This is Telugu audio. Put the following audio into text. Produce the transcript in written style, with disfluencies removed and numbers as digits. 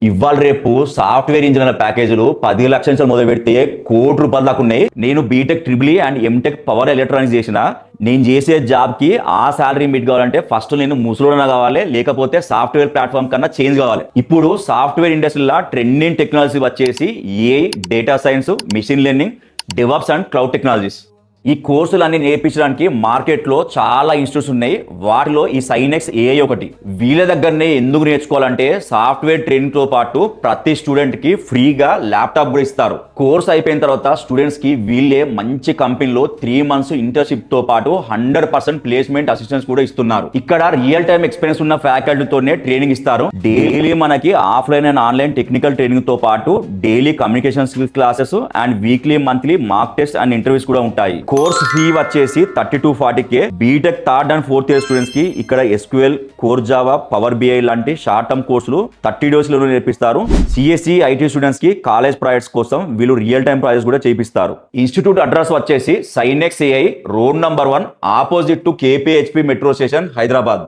ఇవాళ రేపు సాఫ్ట్వేర్ ఇంజనీర్ ప్యాకేజీలు 10 లక్షల నుంచి మొదలు పెడితే ₹1,00,00,000 దాకా ఉన్నాయి. నేను BTech triple and MTech power electronics చేసిన. నేను చేసే జాబ్ కి ఆ సాలరీ మీట్ కావాలంటే ఫస్ట్ నేను ముసలోడన కావాలి, లేకపోతే సాఫ్ట్వేర్ ప్లాట్ఫామ్ కన్నా చేంజ్ కావాలి. ఇప్పుడు సాఫ్ట్వేర్ ఇండస్ట్రీలో ట్రెండింగ్ టెక్నాలజీ వచ్చేసి AI, data science, machine learning, devops and cloud technologies. ఈ కోర్సులన్నీ నేర్పించడానికి మార్కెట్లో చాలా ఇన్స్టిట్యూట్స్ ఉన్నాయి. వాటిలో ఈ సైనెక్స్ ఏఐ ఒకటి. వీళ్ళ దగ్గరనే ఎందుకు నేర్చుకోవాలంటే సాఫ్ట్వేర్ ట్రైనింగ్ తో పాటు ప్రతి స్టూడెంట్ కి ఫ్రీగా ల్యాప్టాప్ కూడా ఇస్తారు. కోర్స్ అయిపోయిన తర్వాత స్టూడెంట్స్ కి వీళ్ళే మంచి కంపెనీలో 3 months ఇంటర్న్షిప్ తో పాటు 100% ప్లేస్మెంట్ అసిస్టెన్స్ కూడా ఇస్తున్నారు. ఇక్కడ రియల్ టైమ్ ఎక్స్పీరియన్స్ ఉన్న ఫ్యాకల్టీతోనే ట్రైనింగ్ ఇస్తారు. డైలీ మనకి offline and online technical training తో పాటు daily communication skills classes and weekly monthly mock test and interviews కూడా ఉంటాయి. కోర్స్ ఫీ వచ్చేసి 30 to 40K. BTech 3rd and 4th year students కి ఇక్కడ SQL, core Java, power BI లాంటి షార్ట్ టర్మ్ కోర్సులు 30 days లో నేర్పిస్తారు. CSE, IT స్టూడెంట్స్ కి కాలేజ్ ప్రాజెక్ట్స్ కోసం వీళ్ళు రియల్ టైమ్ ప్రాజెక్ట్స్ కూడా చేపిస్తారు. ఇన్స్టిట్యూట్ అడ్రస్ వచ్చేసి సైనెక్స్ AI, road number 1, opposite to KPHP metro station, Hyderabad.